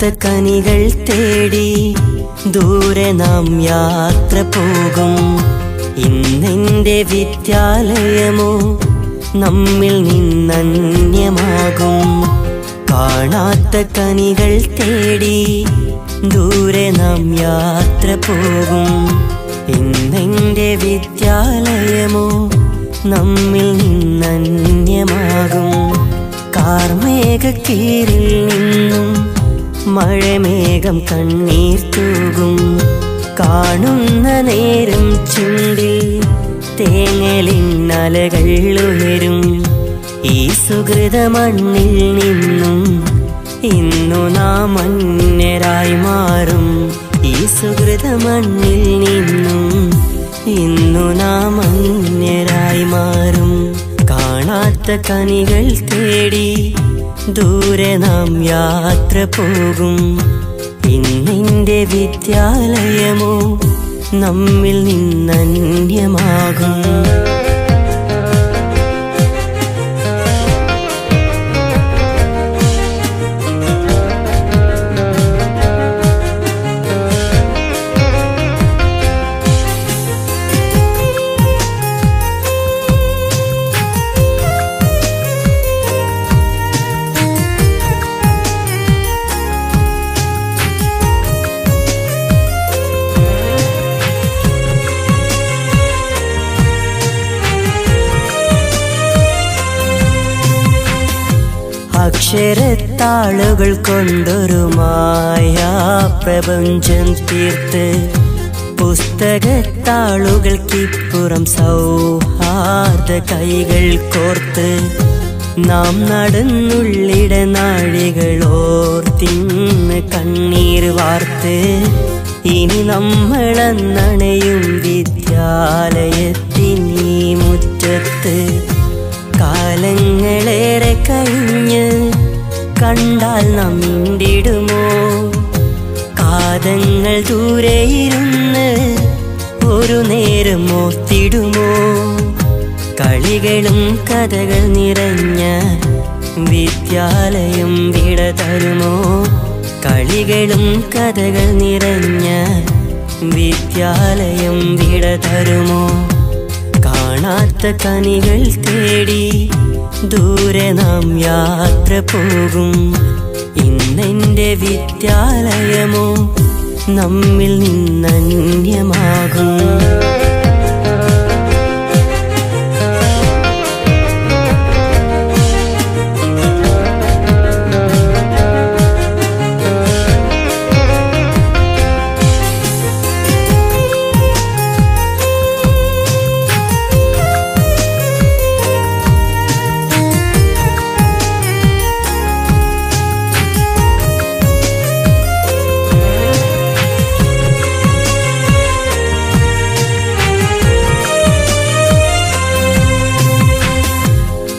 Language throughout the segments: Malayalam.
കനികൾ തേടി ദൂരെ നാം യാത്ര പോകും. ഇന്നെന്റെ വിദ്യാലയമോ നമ്മിൽ നിന്നന്യമാകും. കാണാത്ത കനികൾ തേടി ദൂരെ നാം യാത്ര പോകും. ഇന്നെന്റെ വിദ്യാലയമോ നമ്മിൽ നിന്നന്യമാകും. കാർമേഘക്കീറിൽ നിന്നും മഴമേഘം കണ്ണീർ തൂകും. കാണുന്ന നേരം ചുണ്ടിൽ തേങ്ങലിന്നലകൾ ഉയരും. ഈ സുഹൃത മണ്ണിൽ നിന്നും ഇന്നു നാം അന്യരായി മാറും. ഈ സുഹൃത മണ്ണിൽ നിന്നും ഇന്നു നാം അന്യരായി മാറും. കാണാത്ത കനികൾ തേടി ദൂരെ നാം യാത്ര പോകും. ഇന്നെന്റെ വിദ്യാലയമോ നമ്മിൽ നിന്നന്യമാകും. അക്ഷരത്താളുകൾ കൊണ്ടൊരു മായാ പ്രപഞ്ചം തീർത്ത് പുസ്തകത്താളുകൾക്കിപ്പുറം സൗഹാർദ്ദ കൈകൾ കോർത്ത് നാം നടന്നുള്ളിട നാഴികളോർത്തിന്ന് കണ്ണീർ വാർത്ത് ഇനി നമ്മളന്നണയും വിദ്യാലയത്തിനീ മുറ്റത്ത്. കാലങ്ങളേറെ കഴിഞ്ഞ് കണ്ടാൽ നാം മിണ്ടിടുമോ? കാതങ്ങൾ ദൂരെയിരുന്ന് ഒരു നേരം ഓർത്തിടുമോ? കളികളും കഥകൾ നിറഞ്ഞ വിദ്യാലയം വിട തരുമോ? കളികളും കഥകൾ നിറഞ്ഞ വിദ്യാലയം വിട തരുമോ? കാണാത്ത കനികൾ തേടി ദൂരെ നാം യാത്ര പോകും. ഇന്നെന്റെ വിദ്യാലയമോ നമ്മിൽ നിന്നന്യമാകും.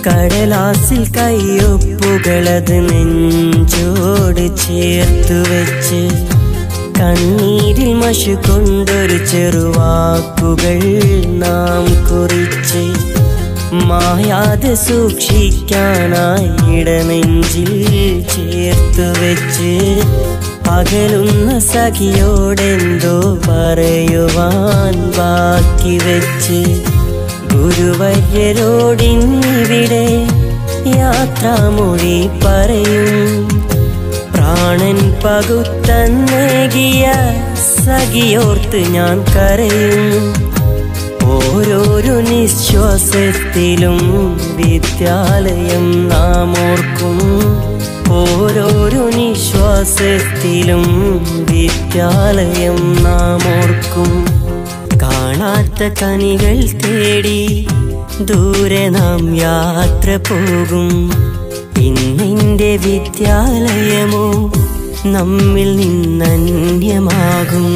കടലാസിൽ കയ്യൊപ്പുകളത് നെഞ്ചോട് ചേർത്തു വെച്ച് കണ്ണീരിൽ മഷു കൊണ്ടൊരു ചെറുവാക്കുകൾ നാം കുറിച്ച് മായാതെ സൂക്ഷിക്കാനായി ഇടനെഞ്ചിൽ ചേർത്തു വെച്ച് അകലുന്ന സഖിയോടെന്തോ പറയുവാൻ ബാക്കി വെച്ച് ഗുരുവര്യരോടിന്നിവിടെ യാത്രാമൊഴി പറയും. പ്രാണൻ പകുത്തന്നേകിയ സഖിയോർത്ത് ഞാൻ കരയും. ഓരോരോ നിശ്വാസത്തിലും വിദ്യാലയം നാം ഓർക്കും. ഓരോരോ നിശ്വാസത്തിലും വിദ്യാലയം നാം ഓർക്കും. കാണാത്ത കനികൾ തേടി ദൂരെ നാം യാത്ര പോകും. ഇന്നെന്റെ വിദ്യാലയമോ നമ്മിൽ നിന്നന്യമാകും.